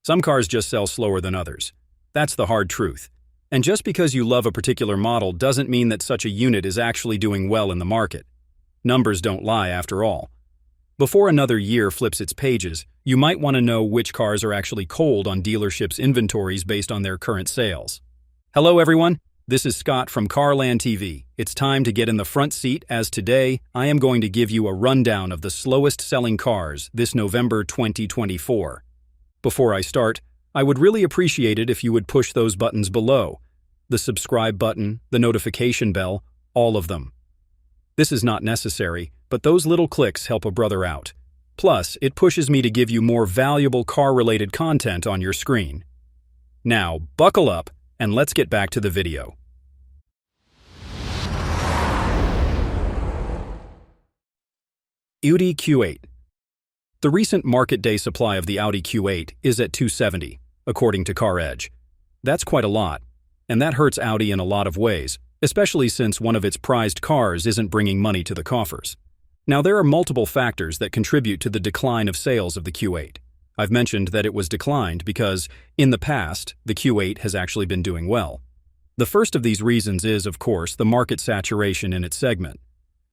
Some cars just sell slower than others. That's the hard truth. And just because you love a particular model doesn't mean that such a unit is actually doing well in the market. Numbers don't lie after all. Before another year flips its pages, you might want to know which cars are actually cold on dealerships' inventories based on their current sales. Hello everyone, this is Scott from CarlandTV. It's time to get in the front seat as today I am going to give you a rundown of the slowest selling cars this November 2024. Before I start, I would really appreciate it if you would push those buttons below. The subscribe button, the notification bell, all of them. This is not necessary, but those little clicks help a brother out. Plus, it pushes me to give you more valuable car-related content on your screen. Now, buckle up, and let's get back to the video. Audi Q8. The recent market day supply of the Audi Q8 is at 270, according to CarEdge. That's quite a lot, and that hurts Audi in a lot of ways, especially since one of its prized cars isn't bringing money to the coffers. Now, there are multiple factors that contribute to the decline of sales of the Q8. I've mentioned that it was declined because, in the past, the Q8 has actually been doing well. The first of these reasons is, of course, the market saturation in its segment.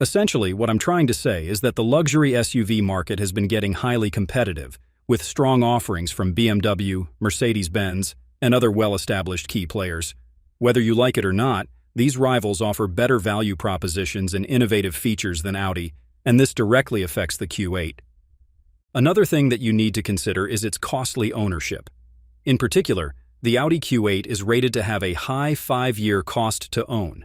Essentially, what I'm trying to say is that the luxury SUV market has been getting highly competitive, with strong offerings from BMW, Mercedes-Benz, and other well-established key players. Whether you like it or not, these rivals offer better value propositions and innovative features than Audi, and this directly affects the Q8. Another thing that you need to consider is its costly ownership. In particular, the Audi Q8 is rated to have a high 5-year cost to own.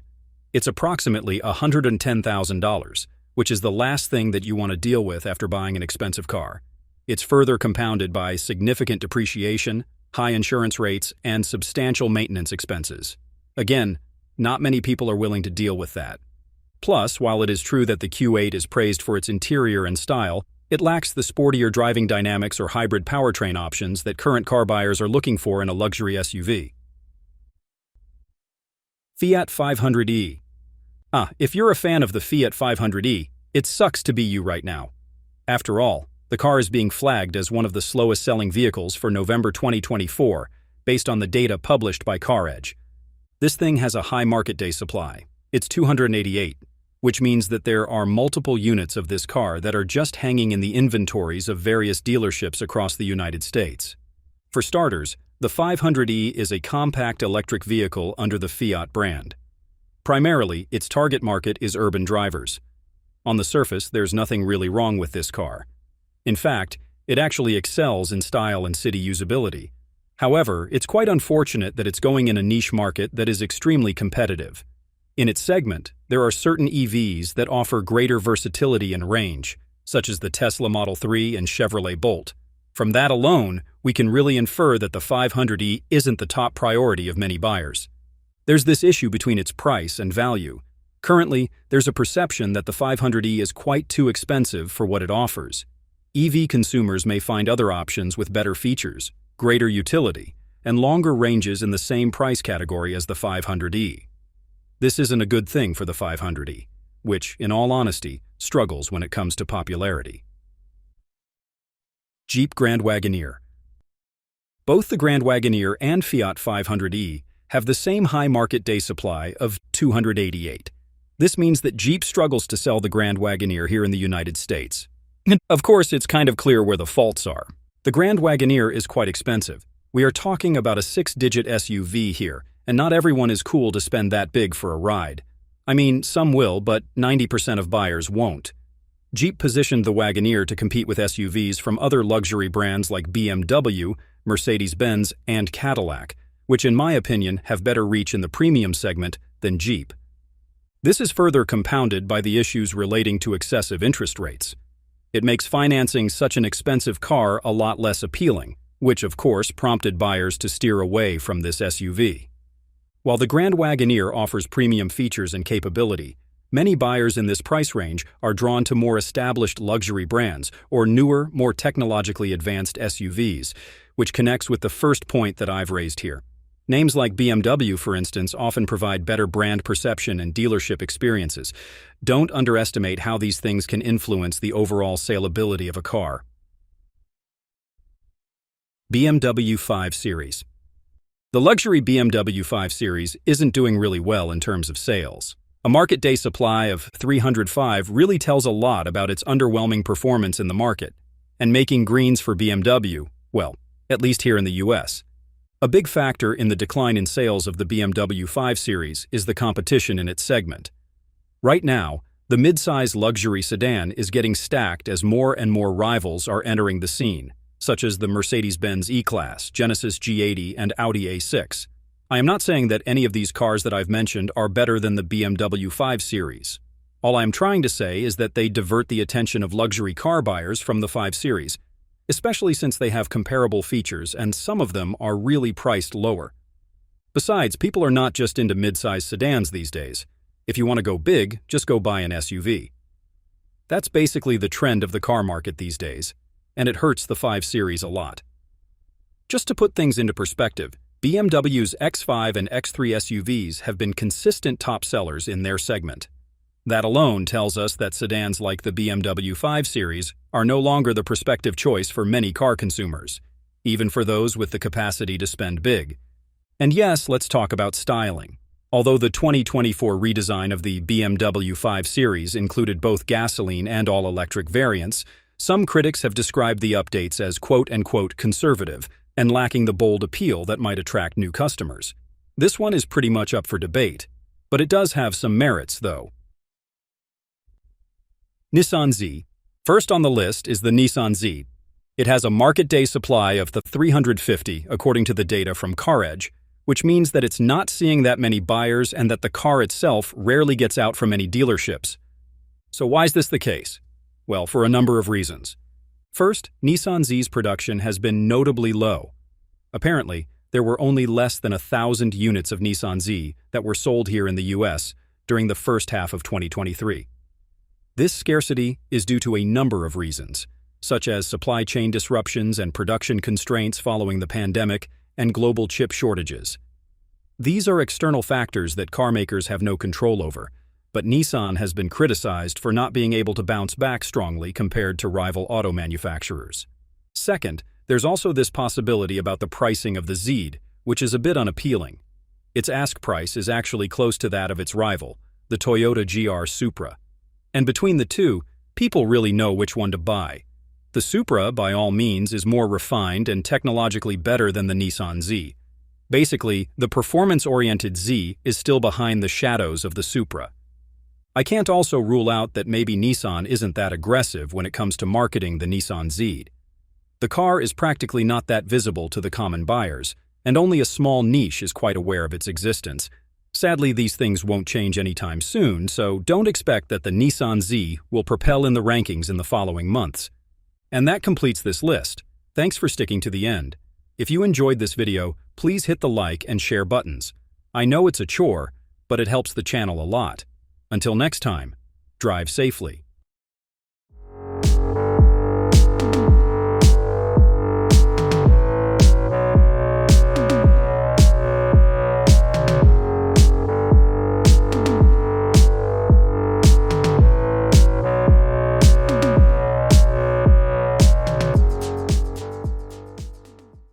It's approximately $110,000, which is the last thing that you want to deal with after buying an expensive car. It's further compounded by significant depreciation, high insurance rates, and substantial maintenance expenses. Again, not many people are willing to deal with that. Plus, while it is true that the Q8 is praised for its interior and style, it lacks the sportier driving dynamics or hybrid powertrain options that current car buyers are looking for in a luxury SUV. Fiat 500e. If you're a fan of the Fiat 500e, it sucks to be you right now. After all, the car is being flagged as one of the slowest selling vehicles for November 2024, based on the data published by CarEdge. This thing has a high market day supply. It's 288, which means that there are multiple units of this car that are just hanging in the inventories of various dealerships across the United States. For starters, the 500e is a compact electric vehicle under the Fiat brand. Primarily, its target market is urban drivers. On the surface, there's nothing really wrong with this car. In fact, it actually excels in style and city usability. However, it's quite unfortunate that it's going in a niche market that is extremely competitive. In its segment, there are certain EVs that offer greater versatility and range, such as the Tesla Model 3 and Chevrolet Bolt. From that alone, we can really infer that the 500e isn't the top priority of many buyers. There's this issue between its price and value. Currently, there's a perception that the 500e is quite too expensive for what it offers. EV consumers may find other options with better features, greater utility, and longer ranges in the same price category as the 500e. This isn't a good thing for the 500e, which, in all honesty, struggles when it comes to popularity. Jeep Grand Wagoneer. Both the Grand Wagoneer and Fiat 500e have the same high market day supply of 288. This means that Jeep struggles to sell the Grand Wagoneer here in the United States. Of course, it's kind of clear where the faults are. The Grand Wagoneer is quite expensive. We are talking about a 6-digit SUV here, and not everyone is cool to spend that big for a ride. I mean, some will, but 90% of buyers won't. Jeep positioned the Wagoneer to compete with SUVs from other luxury brands like BMW, Mercedes-Benz, and Cadillac, which in my opinion have better reach in the premium segment than Jeep. This is further compounded by the issues relating to excessive interest rates. It makes financing such an expensive car a lot less appealing, which of course prompted buyers to steer away from this SUV. While the Grand Wagoneer offers premium features and capability, many buyers in this price range are drawn to more established luxury brands or newer, more technologically advanced SUVs, which connects with the first point that I've raised here. Names like BMW, for instance, often provide better brand perception and dealership experiences. Don't underestimate how these things can influence the overall saleability of a car. BMW 5 Series. The luxury BMW 5 Series isn't doing really well in terms of sales. A market day supply of 305 really tells a lot about its underwhelming performance in the market, and making greens for BMW, well, at least here in the US. A big factor in the decline in sales of the BMW 5 Series is the competition in its segment. Right now, the mid-size luxury sedan is getting stacked as more and more rivals are entering the scene, such as the Mercedes-Benz E-Class, Genesis G80, and Audi A6. I am not saying that any of these cars that I've mentioned are better than the BMW 5 Series. All I am trying to say is that they divert the attention of luxury car buyers from the 5 Series, especially since they have comparable features and some of them are really priced lower. Besides, people are not just into mid-size sedans these days. If you want to go big, just go buy an SUV. That's basically the trend of the car market these days, and it hurts the 5 Series a lot. Just to put things into perspective, BMW's X5 and X3 SUVs have been consistent top sellers in their segment. That alone tells us that sedans like the BMW 5 Series are no longer the prospective choice for many car consumers, even for those with the capacity to spend big. And yes, let's talk about styling. Although the 2024 redesign of the BMW 5 Series included both gasoline and all-electric variants, some critics have described the updates as quote-unquote conservative and lacking the bold appeal that might attract new customers. This one is pretty much up for debate, but it does have some merits, though. Nissan Z. First on the list is the Nissan Z. It has a market day supply of the 350, according to the data from CarEdge, which means that it's not seeing that many buyers and that the car itself rarely gets out from any dealerships. So why is this the case? Well, for a number of reasons. First, Nissan Z's production has been notably low. Apparently, there were only less than 1,000 units of Nissan Z that were sold here in the US during the first half of 2023. This scarcity is due to a number of reasons, such as supply chain disruptions and production constraints following the pandemic and global chip shortages. These are external factors that car makers have no control over, but Nissan has been criticized for not being able to bounce back strongly compared to rival auto manufacturers. Second, there's also this possibility about the pricing of the Z, which is a bit unappealing. Its ask price is actually close to that of its rival, the Toyota GR Supra. And between the two, people really know which one to buy. The Supra, by all means, is more refined and technologically better than the Nissan Z. Basically, the performance-oriented Z is still behind the shadows of the Supra. I can't also rule out that maybe Nissan isn't that aggressive when it comes to marketing the Nissan Z. The car is practically not that visible to the common buyers, and only a small niche is quite aware of its existence. Sadly, these things won't change anytime soon, so don't expect that the Nissan Z will propel in the rankings in the following months. And that completes this list. Thanks for sticking to the end. If you enjoyed this video, please hit the like and share buttons. I know it's a chore, but it helps the channel a lot. Until next time, drive safely.